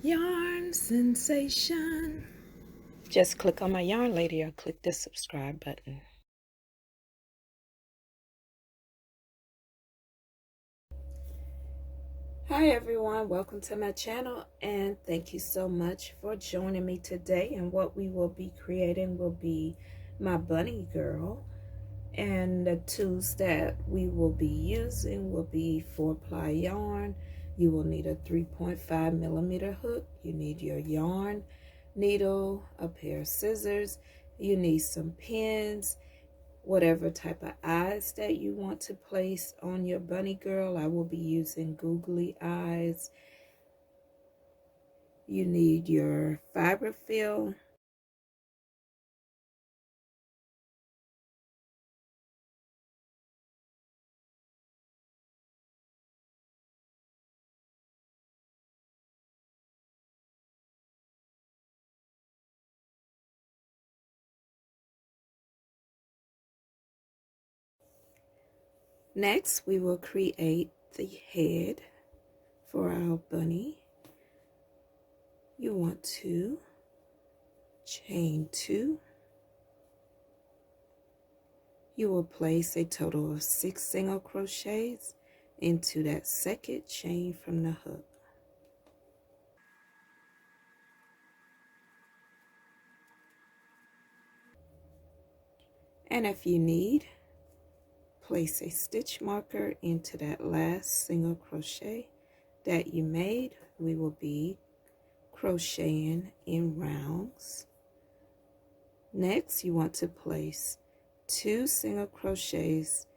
Yarn sensation. Just click on my yarn lady or click the subscribe button. Hi everyone, welcome to my channel and thank you so much for joining me today. And what we will be creating will be my bunny girl, and the tools that we will be using will be 4-ply yarn. You will need a 3.5mm hook. You need your yarn needle, a pair of scissors. You need some pins, whatever type of eyes that you want to place on your bunny girl. I will be using googly eyes. You need your fiber fill. Next, we will create the head for our bunny. You want to chain 2. You will place a total of 6 single crochets into that second chain from the hook. And if you need, place a stitch marker into that last single crochet that you made. We will be crocheting in rounds. Next, you want to place 2 single crochets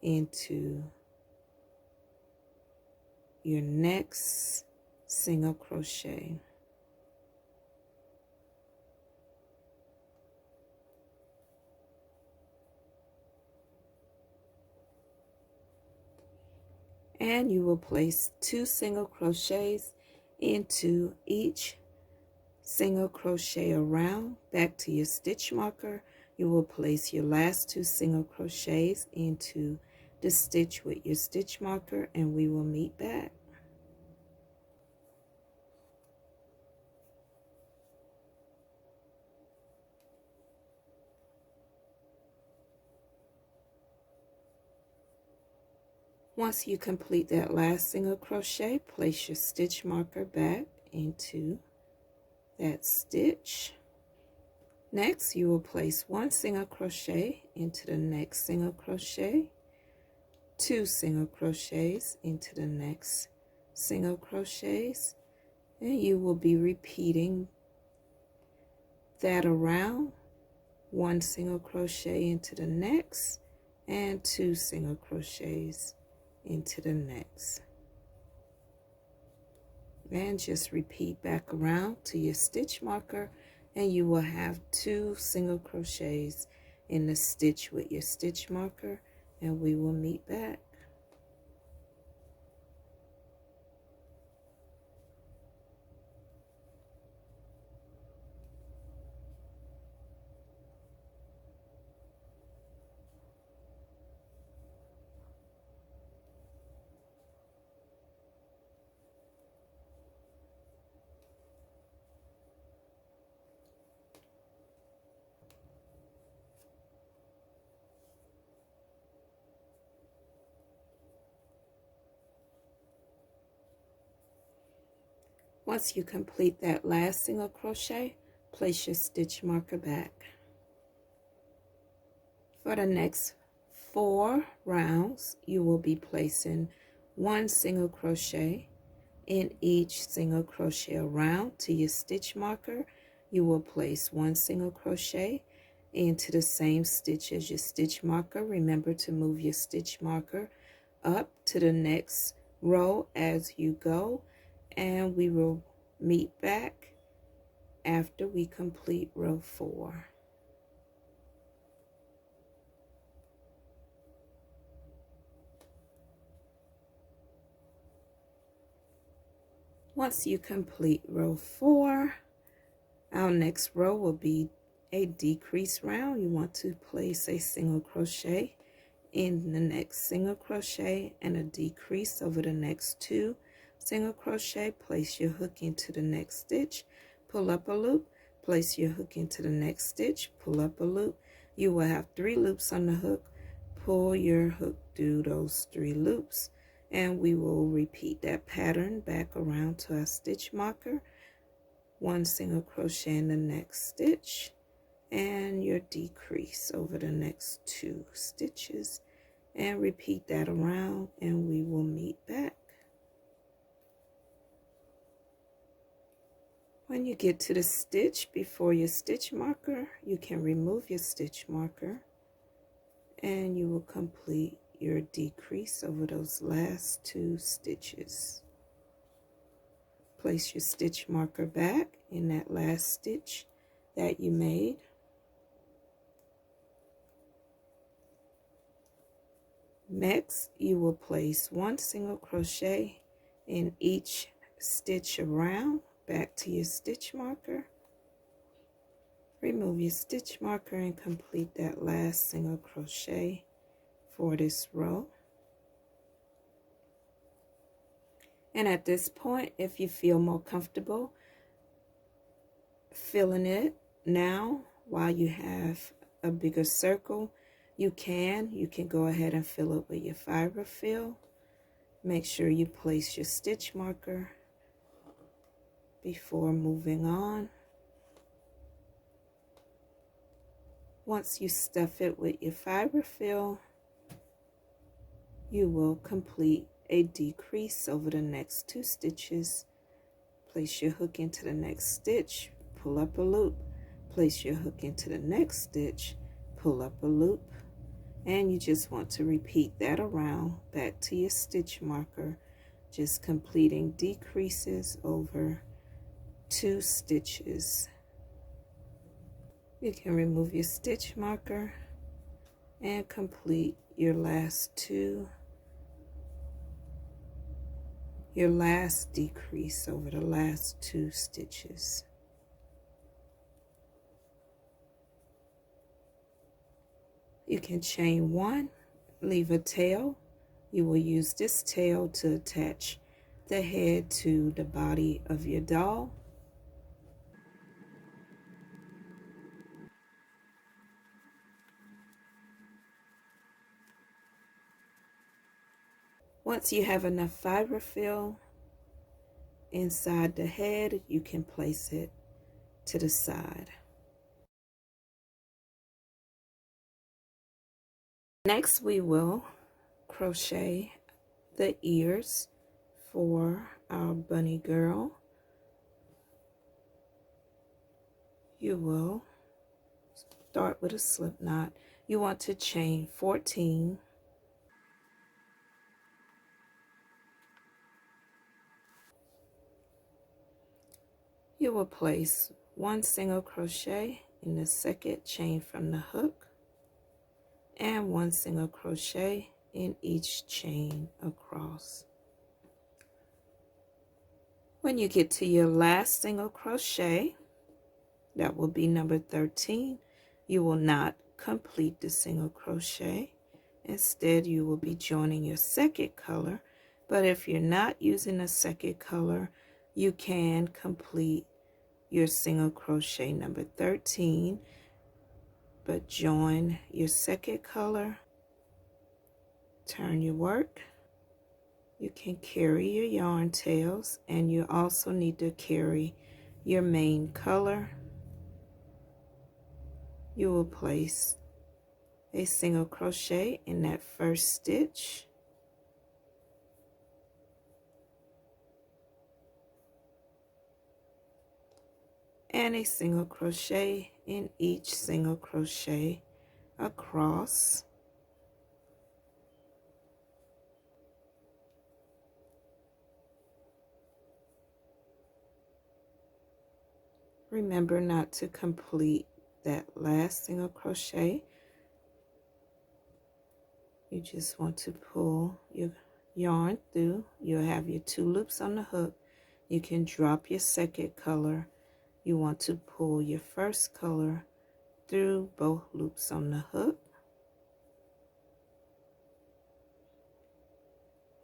into your next single crochet. And you will place 2 single crochets into each single crochet around. Back to your stitch marker, you will place your last 2 single crochets into the stitch with your stitch marker, and we will meet back. Once you complete that last single crochet, place your stitch marker back into that stitch. Next, you will place 1 single crochet into the next single crochet, 2 single crochets into the next single crochets, and you will be repeating that around. 1 single crochet into the next and 2 single crochets into the next, and just repeat back around to your stitch marker, and you will have 2 single crochets in the stitch with your stitch marker, and we will meet back. Once you complete that last single crochet, place your stitch marker back. For the next 4 rounds, you will be placing 1 single crochet in each single crochet around to your stitch marker. You will place 1 single crochet into the same stitch as your stitch marker. Remember to move your stitch marker up to the next row as you go, and we will meet back after we complete row 4. Once you complete row 4, our next row will be a decrease round. You want to place a single crochet in the next single crochet and a decrease over the next 2 single crochet, place your hook into the next stitch, pull up a loop, place your hook into the next stitch, pull up a loop. You will have 3 loops on the hook. Pull your hook through those 3 loops, and we will repeat that pattern back around to our stitch marker. 1 single crochet in the next stitch, and your decrease over the next 2 stitches, and repeat that around, and we will meet back. When you get to the stitch before your stitch marker, you can remove your stitch marker, and you will complete your decrease over those last 2 stitches. Place your stitch marker back in that last stitch that you made. Next, you will place 1 single crochet in each stitch around back to your stitch marker. Remove your stitch marker and complete that last single crochet for this row. And at this point, if you feel more comfortable filling it now while you have a bigger circle, you can go ahead and fill it with your fiber fill. Make sure you place your stitch marker before moving on. Once you stuff it with your fiber fill, you will complete a decrease over the next 2 stitches. Place your hook into the next stitch, pull up a loop, place your hook into the next stitch, pull up a loop, and you just want to repeat that around back to your stitch marker, just completing decreases over 2 stitches. You can remove your stitch marker and complete your last decrease over the last 2 stitches. You can chain 1, leave a tail. You will use this tail to attach the head to the body of your doll. Once you have enough fiber fill inside the head, you can place it to the side. Next, we will crochet the ears for our bunny girl. You will start with a slip knot. You want to chain 14. You will place 1 single crochet in the second chain from the hook and 1 single crochet in each chain across. When you get to your last single crochet, that will be number 13, you will not complete the single crochet. Instead, you will be joining your second color. But if you're not using a second color, you can complete your single crochet number 13, but join your second color, turn your work. You can carry your yarn tails, and you also need to carry your main color. You will place a single crochet in that first stitch, and a single crochet in each single crochet across. Remember not to complete that last single crochet. You just want to pull your yarn through. You'll have your 2 loops on the hook. You can drop your second color. You want to pull your first color through both loops on the hook.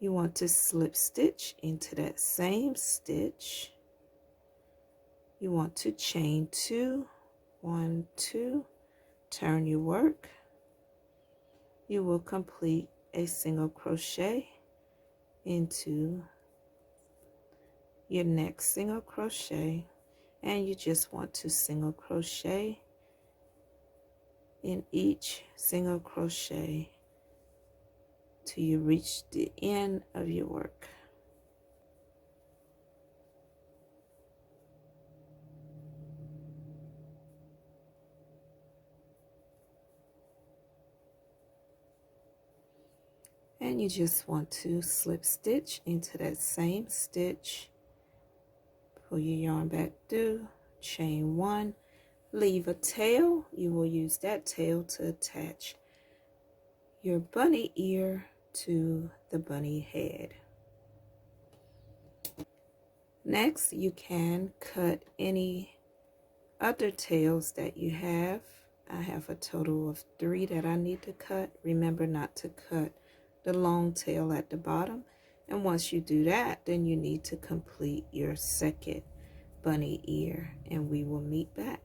You want to slip stitch into that same stitch. You want to chain 2, 1, 2, turn your work. You will complete a single crochet into your next single crochet, and you just want to single crochet in each single crochet till you reach the end of your work. And you just want to slip stitch into that same stitch, pull your yarn back through, chain 1, leave a tail. You will use that tail to attach your bunny ear to the bunny head. Next, you can cut any other tails that you have. I have a total of 3 that I need to cut. Remember not to cut the long tail at the bottom. And once you do that, then you need to complete your second bunny ear, and we will meet back.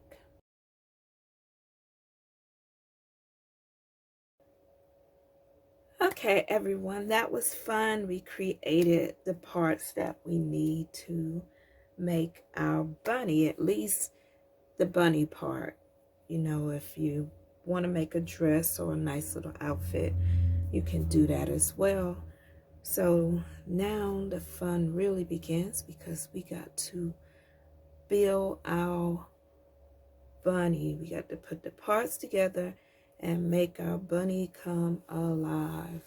Okay, everyone, that was fun. We created the parts that we need to make our bunny, at least the bunny part. You know, if you want to make a dress or a nice little outfit, you can do that as well. So now the fun really begins, because we got to build our bunny. We got to put the parts together and make our bunny come alive.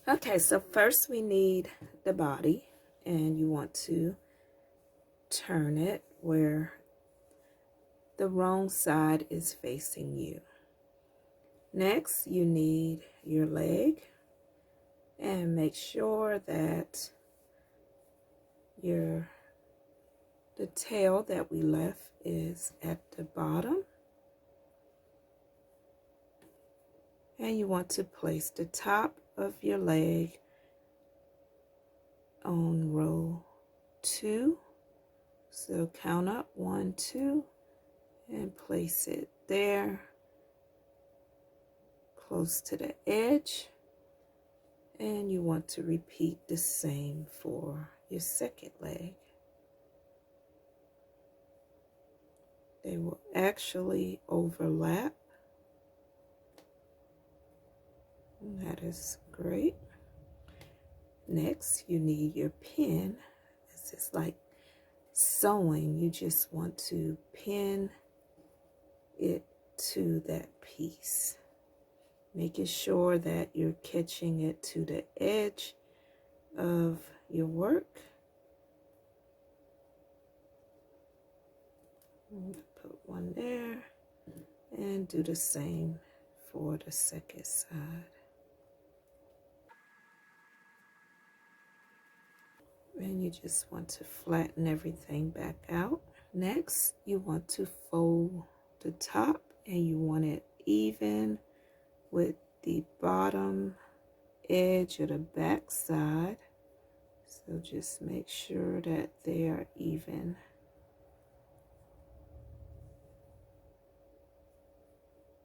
Okay, so first we need the body, and you want to turn it where the wrong side is facing you. Next, you need your leg, and make sure that the tail that we left is at the bottom. And you want to place the top of your leg on row 2. So count up 1, 2, and place it there, close to the edge. And you want to repeat the same for your second leg. They will actually overlap. And that is great. Next, you need your pin. This is like sewing. You just want to pin it to that piece, making sure that you're catching it to the edge of your work. Put one there, and do the same for the second side. And you just want to flatten everything back out. Next, you want to fold the top, and you want it even with the bottom edge of the back side. So just make sure that they are even.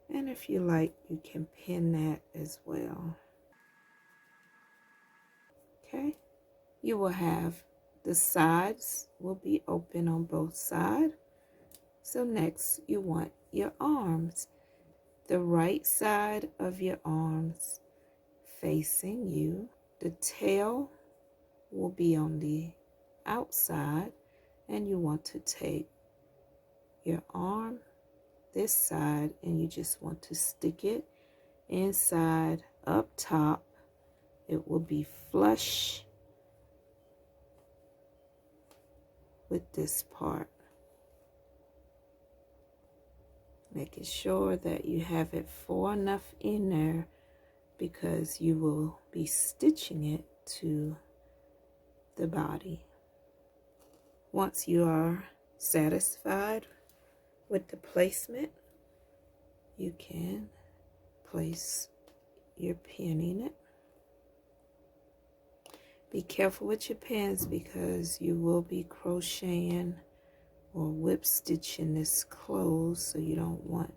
And if you like, you can pin that as well. Okay, you will have the sides will be open on both sides. So next, you want your arms. The right side of your arms facing you. The tail will be on the outside, and you want to take your arm this side, and you just want to stick it inside up top. It will be flush with this part, making sure that you have it far enough in there, because you will be stitching it to the body. Once you are satisfied with the placement, you can place your pin in it. Be careful with your pins because you will be crocheting or whip stitching this closed, so you don't want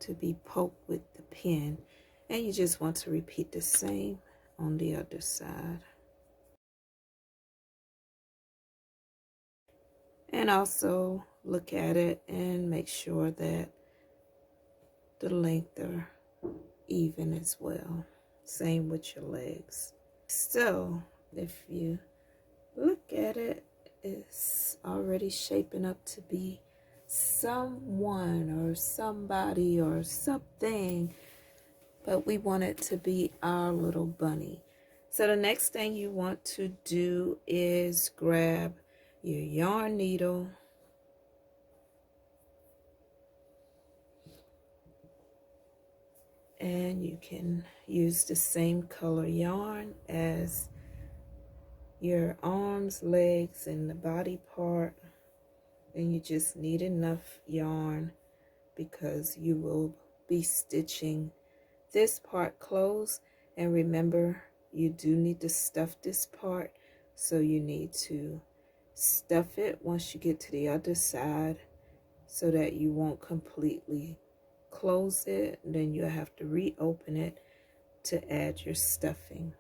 to be poked with the pin. And you just want to repeat the same on the other side. And also look at it and make sure that the length are even as well. Same with your legs. So if you look at it, it's already shaping up to be someone or somebody or something, but we want it to be our little bunny. So the next thing you want to do is grab your yarn needle and you can use the same color yarn as your arms, legs, and the body part, and you just need enough yarn because you will be stitching this part closed. And remember, you do need to stuff this part, so you need to stuff it once you get to the other side so that you won't completely close it. Then you'll have to reopen it to add your stuffing.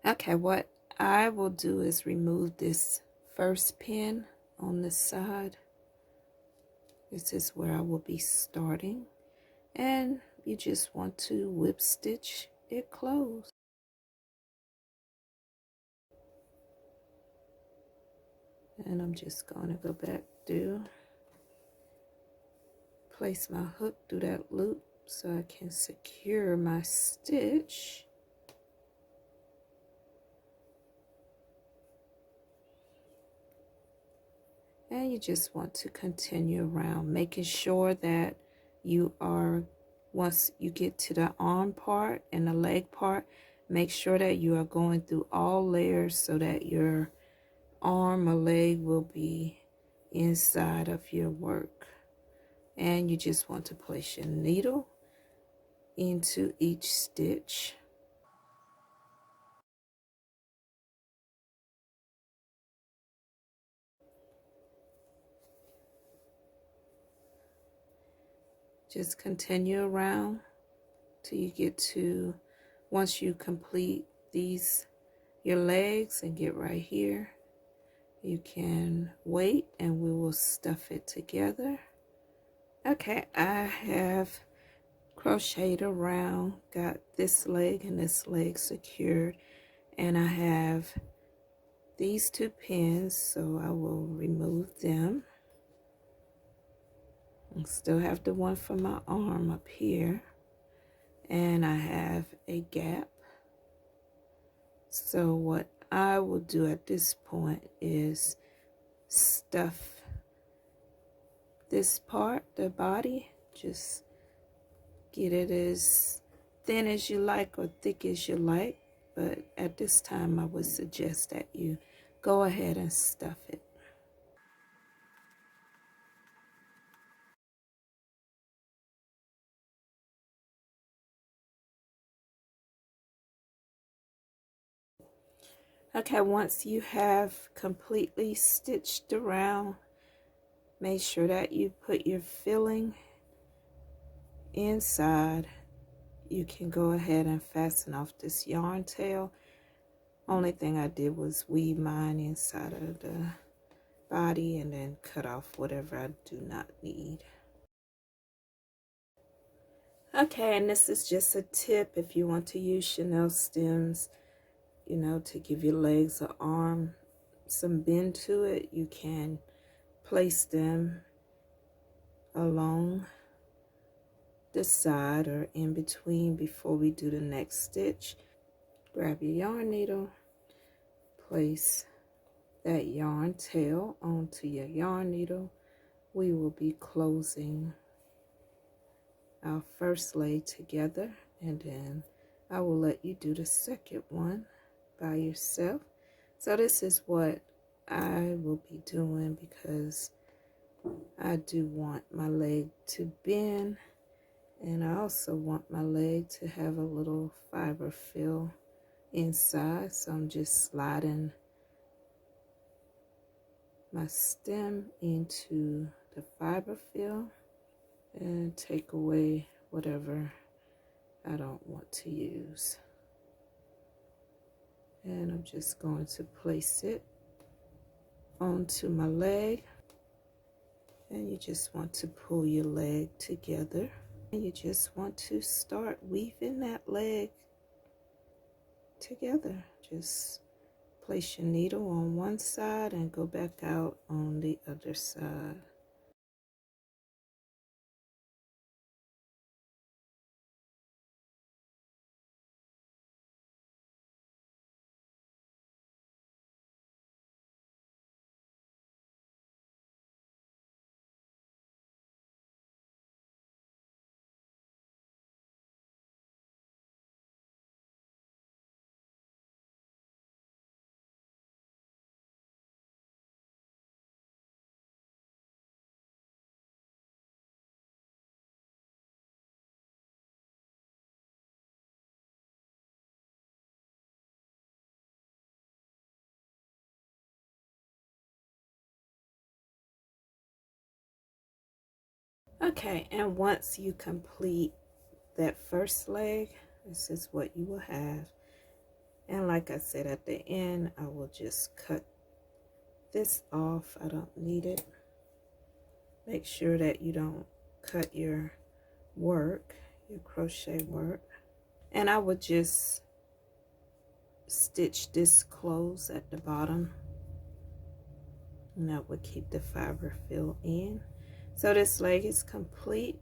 Okay, what I will do is remove this first pin on the side. This is where I will be starting, and you just want to whip stitch it closed. And I'm just going to go back through, place my hook through that loop so I can secure my stitch. And you just want to continue around, making sure that you are, once you get to the arm part and the leg part, make sure that you are going through all layers so that your arm or leg will be inside of your work. And you just want to place your needle into each stitch. Just continue around till you get to, once you complete these, your legs, and get right here, you can wait and we will stuff it together. Okay, I have crocheted around, got this leg and this leg secured, and I have these two pins, so I will remove them. I still have the one for my arm up here, and I have a gap. So what I will do at this point is stuff this part, the body, just get it as thin as you like or thick as you like, but at this time I would suggest that you go ahead and stuff it. Okay, once you have completely stitched around, make sure that you put your filling inside. You can go ahead and fasten off this yarn tail. Only thing I did was weave mine inside of the body and then cut off whatever I do not need. Okay, and this is just a tip if you want to use Chanel stems, you know, to give your legs or arm some bend to it. You can place them along the side or in between before we do the next stitch. Grab your yarn needle, place that yarn tail onto your yarn needle. We will be closing our first leg together, and then I will let you do the second one by yourself. So this is what I will be doing because I do want my leg to bend, and I also want my leg to have a little fiber fill inside, so I'm just sliding my stem into the fiber fill and take away whatever I don't want to use. And I'm just going to place it onto my leg, and you just want to pull your leg together, and you just want to start weaving that leg together. Just place your needle on one side and go back out on the other side. Okay, and once you complete that first leg, this is what you will have. And like I said, at the end, I will just cut this off. I don't need it. Make sure that you don't cut your work, your crochet work. And I would just stitch this close at the bottom, and that would keep the fiber fill in. So this leg is complete,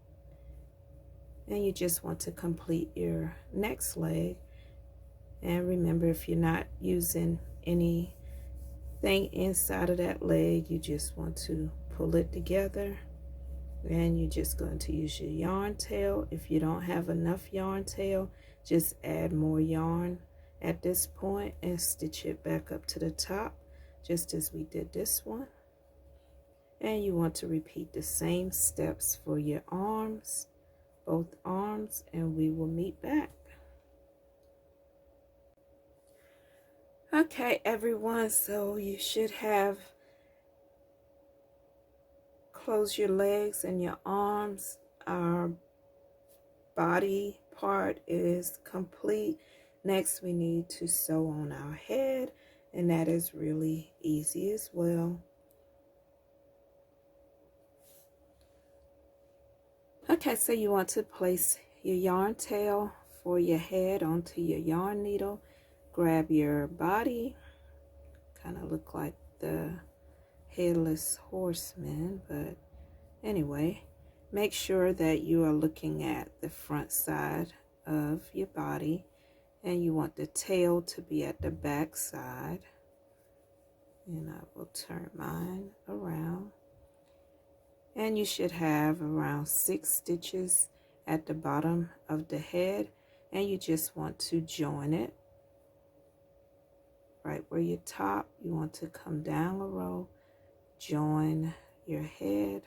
and you just want to complete your next leg. And remember, if you're not using anything inside of that leg, you just want to pull it together, and you're just going to use your yarn tail. If you don't have enough yarn tail, just add more yarn at this point and stitch it back up to the top, just as we did this one. And you want to repeat the same steps for your arms, both arms, and we will meet back. Okay, everyone, so you should have closed your legs and your arms. Our body part is complete. Next, we need to sew on our head, and that is really easy as well. Okay, so you want to place your yarn tail for your head onto your yarn needle. Grab your body, kind of look like the headless horseman, but anyway, make sure that you are looking at the front side of your body, and you want the tail to be at the back side. And I will turn mine around. And you should have around 6 stitches at the bottom of the head, and you just want to join it right where you top. You want to come down a row, join your head,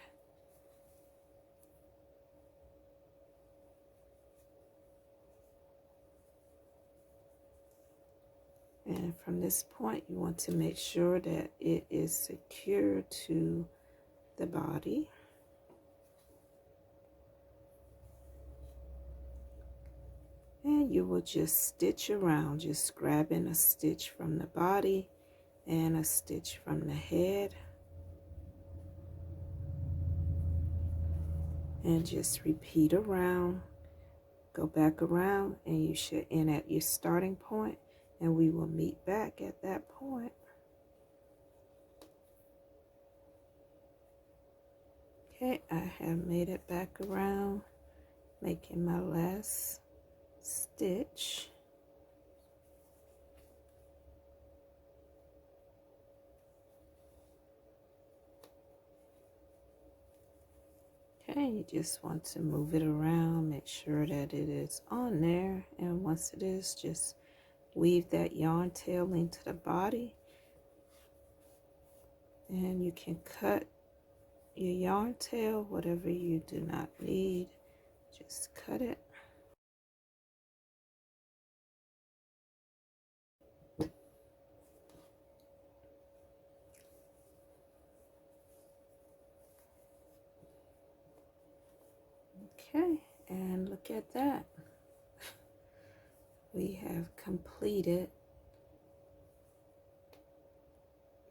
and from this point you want to make sure that it is secure to the body. And you will just stitch around, just grabbing a stitch from the body and a stitch from the head, and just repeat around. Go back around, and you should end at your starting point, and we will meet back at that point. Okay, I have made it back around, making my last stitch. Okay, you just want to move it around, make sure that it is on there, and once it is, just weave that yarn tail into the body, and you can cut your yarn tail, whatever you do not need, just cut it. Okay, and look at that. We have completed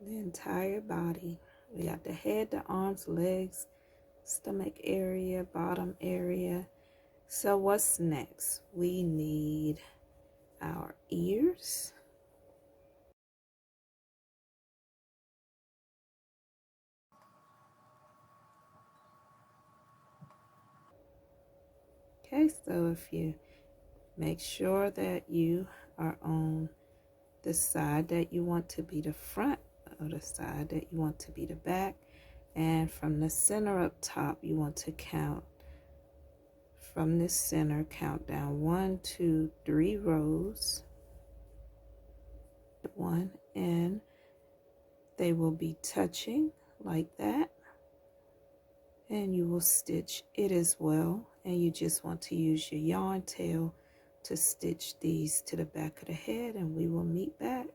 the entire body. We got the head, the arms, legs, stomach area, bottom area. So what's next? We need our ears. Okay, so if you make sure that you are on the side that you want to be the front, or the side that you want to be the back, and from the center up top you want to count from this center, count down 1, 2, 3 rows, 1, and they will be touching like that, and you will stitch it as well. And you just want to use your yarn tail to stitch these to the back of the head, and we will meet back.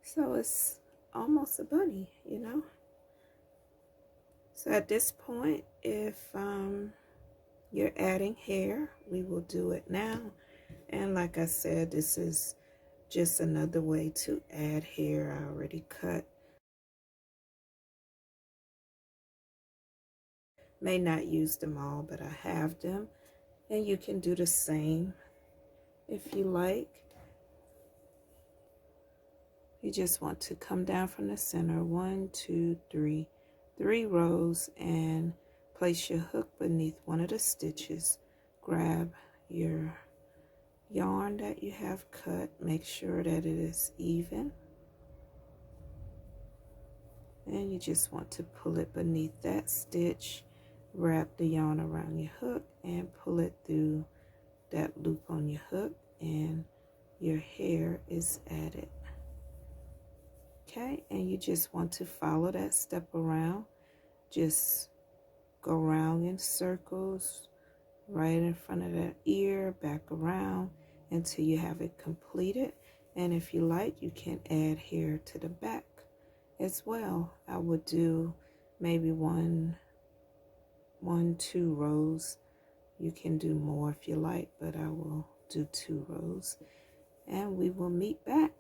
So it's almost a bunny, you know. So at this point, if you're adding hair, we will do it now. And like I said, this is just another way to add hair. I already cut. May not use them all, but I have them. And you can do the same if you like. You just want to come down from the center, 1, 2, 3, 3 rows, and place your hook beneath one of the stitches. Grab your yarn that you have cut, make sure that it is even, and you just want to pull it beneath that stitch. Wrap the yarn around your hook and pull it through that loop on your hook, and your hair is added. Okay, and you just want to follow that step around. Just go around in circles right in front of that ear, back around until you have it completed. And if you like, you can add hair to the back as well. I would do maybe one, 2 rows. You can do more if you like, but I will do 2 rows, and we will meet back.